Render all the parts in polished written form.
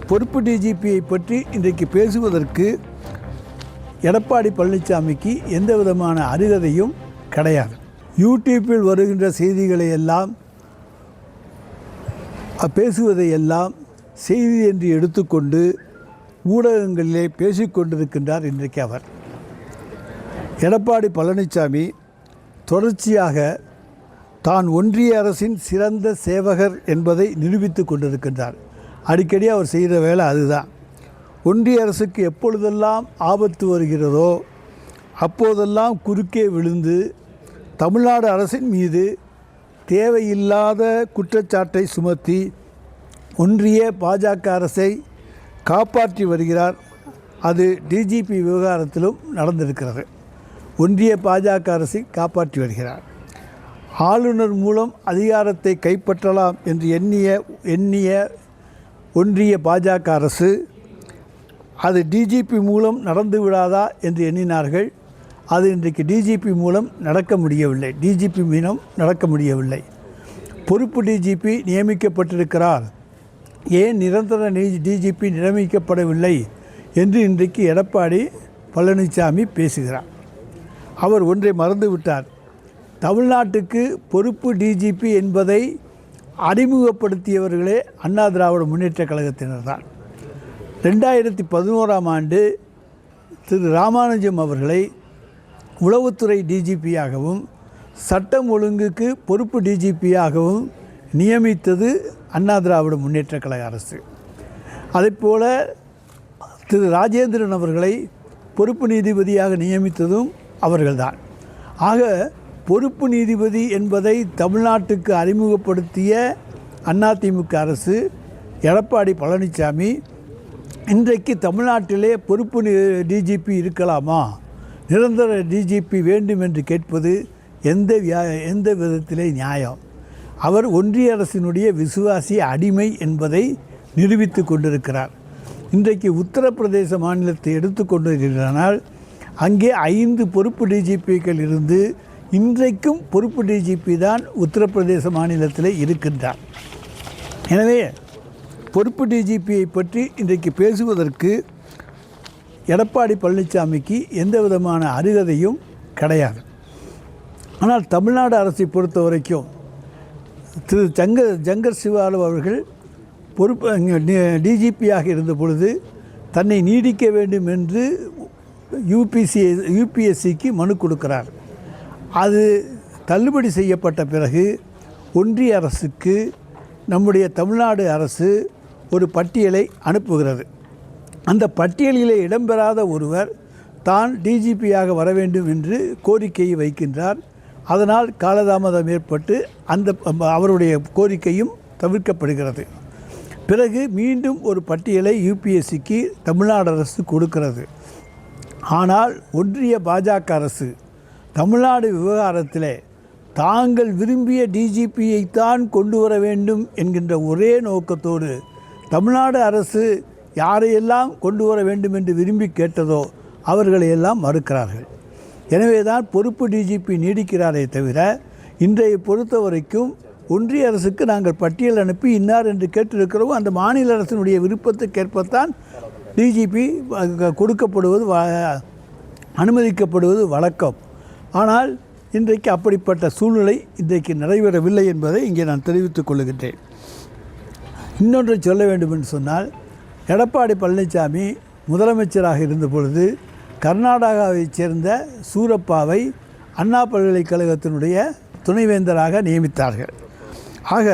பொறுப்பு டிஜிபியை பற்றி இன்றைக்கு பேசுவதற்கு எடப்பாடி பழனிசாமிக்கு எந்த விதமான அருகதையும் கிடையாது. யூடியூப்பில் வருகின்ற செய்திகளை எல்லாம் பேசுவதையெல்லாம் செய்தி என்று எடுத்துக்கொண்டு ஊடகங்களிலே பேசிக்கொண்டிருக்கின்றார் இன்றைக்கு அவர். எடப்பாடி பழனிசாமி தொடர்ச்சியாக தான் ஒன்றிய அரசின் சிறந்த சேவகர் என்பதை நிரூபித்து கொண்டிருக்கின்றார். அடிக்கடி அவர் செய்கிற வேலை அதுதான். ஒன்றிய அரசுக்கு எப்பொழுதெல்லாம் ஆபத்து வருகிறதோ அப்போதெல்லாம் குறுக்கே விழுந்து தமிழ்நாடு அரசின் மீது தேவையில்லாத குற்றச்சாட்டை சுமத்தி ஒன்றிய பாஜக அரசை காப்பாற்றி வருகிறார். அது டிஜிபி விவகாரத்திலும் நடந்திருக்கிறது. ஒன்றிய பாஜக அரசை காப்பாற்றி வருகிறார். ஆளுநர் மூலம் அதிகாரத்தை கைப்பற்றலாம் என்று எண்ணிய ஒன்றிய பாஜக அரசு அது டிஜிபி மூலம் நடந்து விடாதா என்று எண்ணினார்கள். அது இன்றைக்கு டிஜிபி மூலம் நடக்க முடியவில்லை. பொறுப்பு டிஜிபி நியமிக்கப்பட்டிருக்கிறார், ஏன் நிரந்தர டிஜிபி நியமிக்கப்படவில்லை என்று இன்றைக்கு எடப்பாடி பழனிசாமி பேசுகிறார். அவர் ஒன்றை மறந்துவிட்டார். தமிழ்நாட்டுக்கு பொறுப்பு டிஜிபி என்பதை அறிமுகப்படுத்தியவர்களே அண்ணா திராவிட முன்னேற்ற கழகத்தினர் தான். 2011ஆம் ஆண்டு திரு ராமானுஜம் அவர்களை உளவுத்துறை டிஜிபியாகவும் சட்டம் ஒழுங்குக்கு பொறுப்பு டிஜிபியாகவும் நியமித்தது அண்ணா திராவிட முன்னேற்ற கழக அரசு. அதேபோல் திரு ராஜேந்திரன் அவர்களை பொறுப்பு நீதிபதியாக நியமித்ததும் அவர்கள்தான். ஆக பொறுப்பு நீதிபதி என்பதை தமிழ்நாட்டுக்கு அறிமுகப்படுத்திய அதிமுக அரசு எடப்பாடி பழனிசாமி இன்றைக்கு தமிழ்நாட்டிலே பொறுப்பு டிஜிபி இருக்கலாமா, நிரந்தர டிஜிபி வேண்டும் என்று கேட்பது எந்த விதத்திலே நியாயம்? அவர் ஒன்றிய அரசினுடைய விசுவாசி அடிமை என்பதை நிரூபித்து கொண்டிருக்கிறார். இன்றைக்கு உத்தரப்பிரதேச மாநிலத்தை எடுத்துக்கொண்டிருக்கிறானால் அங்கே 5 பொறுப்பு டிஜிபிக்கள் இருந்து இன்றைக்கும் பொறுப்பு டிஜிபி தான் உத்தரப்பிரதேச மாநிலத்தில் இருக்கின்றார். எனவே பொறுப்பு டிஜிபியை பற்றி இன்றைக்கு பேசுவதற்கு எடப்பாடி பழனிசாமிக்கு எந்த விதமான அருகதையும் கிடையாது. ஆனால் தமிழ்நாடு அரசை பொறுத்த வரைக்கும் திரு ஜங்கர் சிவாலு அவர்கள் பொறுப்பு டிஜிபியாக இருந்த பொழுது தன்னை நீடிக்க வேண்டும் என்று யூபிஎஸ்சிக்கு மனு கொடுக்கிறார். அது தள்ளுபடி செய்யப்பட்ட பிறகு ஒன்றிய அரசுக்கு நம்முடைய தமிழ்நாடு அரசு ஒரு பட்டியலை அனுப்புகிறது. அந்த பட்டியலிலே இடம்பெறாத ஒருவர் தான் டிஜிபியாக வர வேண்டும் என்று கோரிக்கையை வைக்கின்றார். அதனால் காலதாமதம் ஏற்பட்டு அவருடைய கோரிக்கையும் தவிர்க்கப்படுகிறது. பிறகு மீண்டும் ஒரு பட்டியலை யூபிஎஸ்சிக்கு தமிழ்நாடு அரசு கொடுக்கிறது. ஆனால் ஒன்றிய பாஜக அரசு தமிழ்நாடு விவகாரத்தில் தாங்கள் விரும்பிய டிஜிபியைத்தான் கொண்டு வர வேண்டும் என்கின்ற ஒரே நோக்கத்தோடு தமிழ்நாடு அரசு யாரையெல்லாம் கொண்டு வர வேண்டும் என்று விரும்பி கேட்டதோ அவர்களையெல்லாம் மறுக்கிறார்கள். எனவே தான் பொறுப்பு டிஜிபி நீடிக்கிறாரே தவிர இன்றைய பொறுத்த வரைக்கும் ஒன்றிய அரசுக்கு நாங்கள் பட்டியல் அனுப்பி இன்னார் என்று கேட்டிருக்கிறோம். அந்த மாநில அரசினுடைய விருப்பத்துக்கேற்பத்தான் டிஜிபி கொடுக்கப்படுவது அனுமதிக்கப்படுவது வழக்கம். ஆனால் இன்றைக்கு அப்படிப்பட்ட சூழ்நிலை இன்றைக்கு நடைபெறவில்லை என்பதை இங்கே நான் தெரிவித்துக் கொள்கின்றேன். இன்னொன்று சொல்ல வேண்டும் என்று சொன்னால், எடப்பாடி பழனிசாமி முதலமைச்சராக இருந்த பொழுது கர்நாடகாவைச் சேர்ந்த சூரப்பாவை அண்ணா பல்கலைக்கழகத்தினுடைய துணைவேந்தராக நியமித்தார்கள். ஆக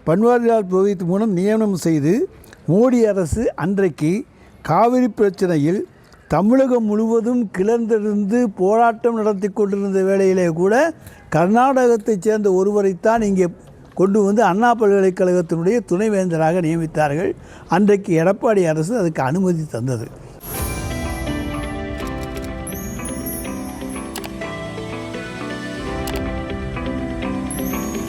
பன்வாரிலால் புரோஹித் மூலம் நியமனம் செய்து மோடி அரசு அன்றைக்கு காவிரி பிரச்சனையில் தமிழகம் முழுவதும் கிளர்ந்தெழுந்து போராட்டம் நடத்தி கொண்டிருந்த வேளையிலே கூட கர்நாடகத்தைச் சேர்ந்த ஒருவரைத்தான் இங்கே கொண்டு வந்து அண்ணா பல்கலைக்கழகத்தினுடைய துணைவேந்தராக நியமித்தார்கள். அன்றைக்கு எடப்பாடி அரசு அதுக்கு அனுமதி தந்தது.